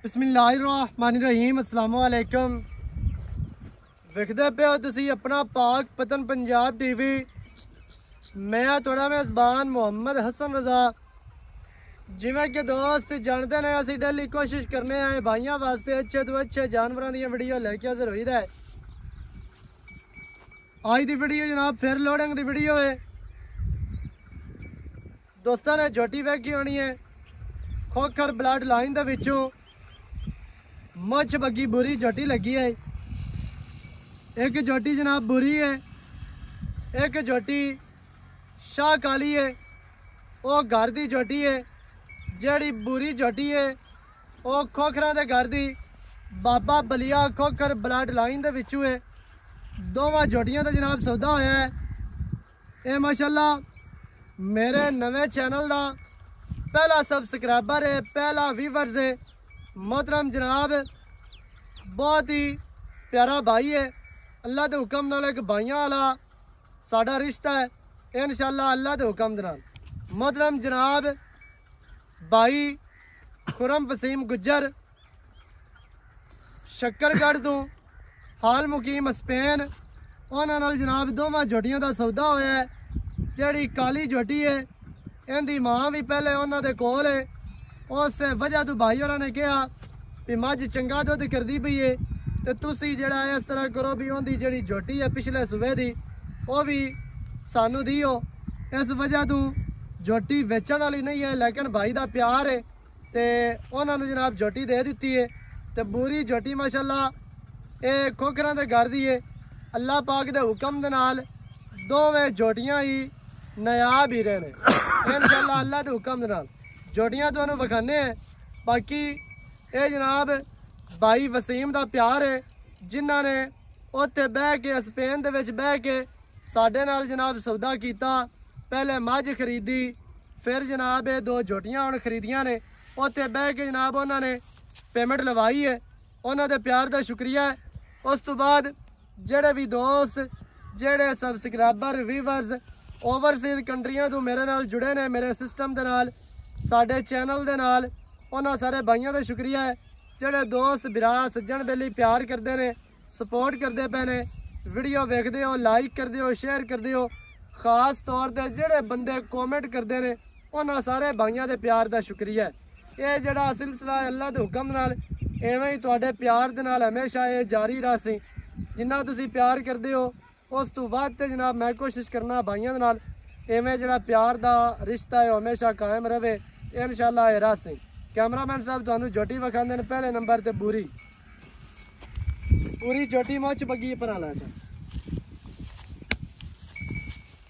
बिस्मिल्लाहिर्रहमानिर्रहीम अस्सलाम वालेकुम। वेखदे पे हो तुसी अपना पाक पतन पंजाब टीवी। मैं थोड़ा मेज़बान मोहम्मद हसन रजा। जिवें कि दोस्त जानते हैं असी डेली कोशिश करने आए भाइयों वास्ते अच्छे तो अच्छे जानवरों दी वीडियो लेके हाजिर होई दा है। आज दी वीडियो जनाब फिर लोडिंग दी वीडियो है। दोस्तों ने झोटी वेखी होनी है खोखर ब्लड लाइन दे विचों मुछ बग्गी बुरी झोटी लगी है। एक झोटी जनाब बुरी है, एक झोटी शाह काली है। वो घर की झोटी है। जड़ी बुरी झोटी है वो खोखर के घर की बाबा बलिया खोखर ब्लड लाइन दे विचों है। दोवां झोटियां का जनाब सौदा होया है। ये माशाल्लाह मेरे नवे चैनल का पहला सबसक्राइबर है, पहला व्यूवर्स है। मोहतरम जनाब बहुत ही प्यारा भाई है। अल्लाह के हुक्म नाल एक भाइयों वाला साडा रिश्ता है इंशाअल्लाह अल्लाह के हुक्म दे नाल। मोहतरम जनाब भाई खुरम वसीम गुज्जर शक्करगढ़ तो हाल मुकीम स्पेन उन्हां नाल जनाब दोवां झोटियां का सौदा होया है। जिहड़ी काली झोटी है इहदी मां भी पहले उन्हां दे कोल है। उस वजह तो भाई होरां ने कहा भी मझ चंगा दुध करदी पई है तो तुसी जिहड़ा इस तरह करो भी उहदी जिहड़ी झोटी है पिछले सूबे दी वो भी सानू दियो। इस वजह तो झोटी बेचण वाली नहीं है लेकिन भाई का प्यार है तो उन्होंने जनाब झोटी दे दी है। तो बुरी झोटी माशाल्लाह ये खोखरां दे घर दी है। अल्लाह पाक दे हुक्म दे नाल दोवें झोटियां ही नायाब ही रहने इंशाअल्लाह अल्लाह दे हुक्म दे नाल। झोटियां तुहानूं विखाने हैं। बाकी ये जनाब भाई वसीम का प्यार है जिन्हों ने उत्थे बह के स्पेन दे विच बह के साडे नाल जनाब सौदा किया। पहले मझ खरीदी फिर जनाब ये दो झोटियां हुण खरीदियां ने। उत्थे बह के जनाब उन्होंने पेमेंट लवाई है। उन्होंने प्यार का शुक्रिया है। उस तो बाद जेड़े भी दोस्त जेड़े सबसक्राइबर व्यूवर्स ओवरसीज कंट्रियां तो मेरे नाल जुड़े ने मेरे सिस्टम दे नाल साडे चैनल दे नाल उन्हां सारे भाइयों का शुक्रिया है। जेड़े दोस्त बिरा सज्जन बेली प्यार करते हैं सपोर्ट करते पे ने वीडियो वेखते हो लाइक करते हो शेयर करते हो। खास तौर पर जेड़े बंदे कॉमेंट करते हैं उन्हां सारे भाइयों के प्यार का शुक्रिया है। ये जड़ा सिलसिला है अल्लाह के हुक्म नाल इवें ही तुहाडे प्यार दे नाल हमेशा ये जारी रहे। जिन्ना तुसी प्यार करते हो उस तो बाद ते जनाब मैं कोशिश करना भाइयों दे नाल इवें जड़ा प्यार का रिश्ता है हमेशा कायम रहे इंशाअल्लाह ये रहे। कैमरामैन साहब तुहानूं झोटी विखांदे ने पहले नंबर ते पूरी झोटी मुछ बग्गी पर ला चा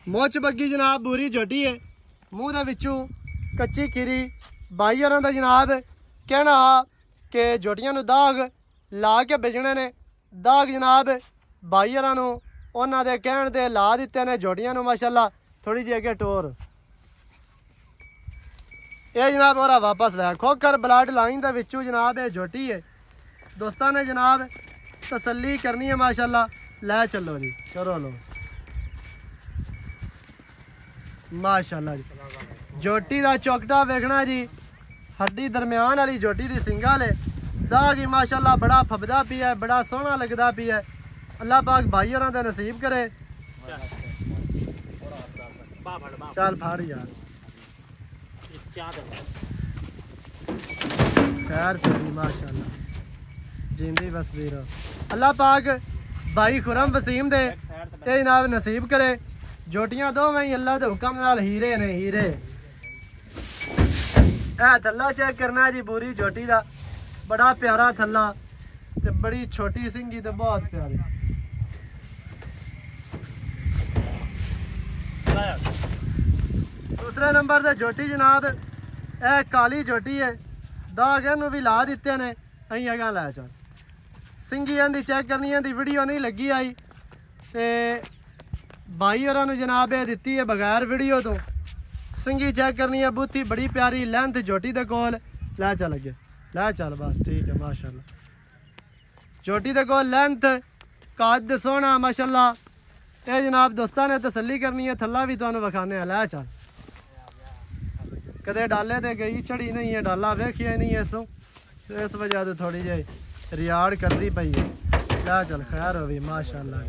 मुछ बग्गी जनाब बुरी झोटी है। मूँह दे विचों कच्ची खीरी भाई होरां दा जनाब कहना कि झोटियां नूं दाग ला के बेचने ने। दाग जनाब भाई होरां नूं उन्हां दे कहण दे ला दित्ते ने। झोटियां नूं माशाअल्लाह थोड़ी जी अगे टोर ये जनाब और वापस लाया खोखर ब्लड लाइन दे विचों जनाब ये झोटी है। दोस्तों ने जनाब तसल्ली करनी है माशाल्लाह लै चलो जी करो लो माशाल्लाह जी। झोटी का चौकटा वेखना जी हड्डी दरम्यान वाली झोटी की सिंगा ले दाग ही माशाल्लाह बड़ा फबदा पिया है बड़ा सोहना लगता पिया है। अल्लाह पाक भाई होरां दा नसीब करे। चल फाड़ यार खैर करी माशाल्लाह जिंदी बसदी रहो। अल्लाह पाक भाई खुरम वसीम दे ये जनाब नसीब करे। झोटियां दोवें ही अल्लाह के हुक्म नाल हीरे ने हीरे। ए थल्ला चेक करना जी बुरी झोटी का बड़ा प्यारा थल्ला ते बड़ी छोटी सिंगी ते बहुत प्यारी। दूसरे नंबर से झोटी जनाब ए काली झोटी है। दाग इनू भी ला दिते ने अं अगा लै चल सिंगी इहदी चेक करनी इहदी वीडियो नहीं लगी आई तो भाई होरां नूं जनाब ये दित्ती है बगैर वीडियो तो। सिंगी चेक करनी है बूथी बड़ी प्यारी लेंथ झोटी दे कोल लै चल अगे लै चल बस ठीक है माशाल्लाह। झोटी दे कोल लेंथ कद सोहना माशाल्लाह। ये जनाब दोस्तां ने तसल्ली करनी है थल्ला भी तुहानूं विखाने लै चल कदे डाले ते गई चढ़ी नहीं है डाला वेखिया नहीं है। सो इस वजह तो थोड़ी जी रियाड़ करती पई है। ला चल खैर हो भी माशाअल्लाह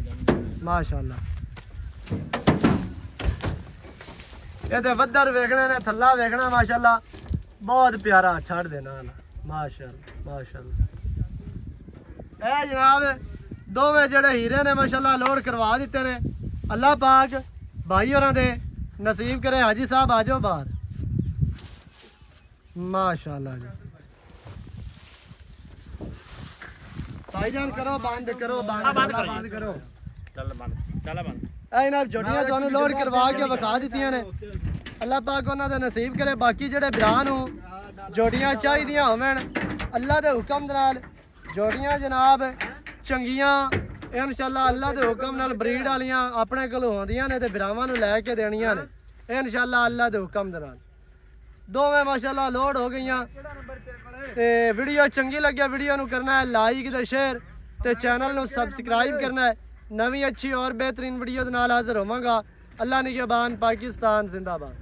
माशाअल्लाह। ये तो वद्दर वेखने ने थल्ला वेखना माशाअल्लाह बहुत प्यारा छड़ देना माशाअल्लाह माशाअल्लाह। ए जनाब दोवें जेड़े हीरे ने माशाअल्लाह लोड करवा दिते ने। अल्लाह पाक भाई होरां दे नसीब करे। हाजी साहब आ जाओ बाहर माशाअल्लाह जी। भाईजान करो बंद करो बंद करो इन्हां जोटियां तुहानू लोड करवा के विखा दित्तियां ने। अल्लाह पाक उन्हां दे नसीब करे। बाकी जेड़े भरा नू जोटियां चाहिदियां होवन अल्लाह दे हुक्म दे नाल जोटियां जनाब चंगियां इंशाअल्लाह अल्लाह दे हुक्म नाल ब्रीड वालियां अपने कोल होंदियां ने ते भरावां नू लैके देनियां ने इंशाअल्लाह अल्लाह दे हुक्म दे नाल। दोवें माशाअल्लाह लोड हो गईयां। ते वीडियो चंगी लगे वीडियो नू करना है लाइक ते शेयर ते चैनल नू सबसक्राइब करना है। नवी अच्छी और बेहतरीन वीडियो दे नाल हाजिर होवांगा। अल्लाह निगहबान पाकिस्तान जिंदाबाद।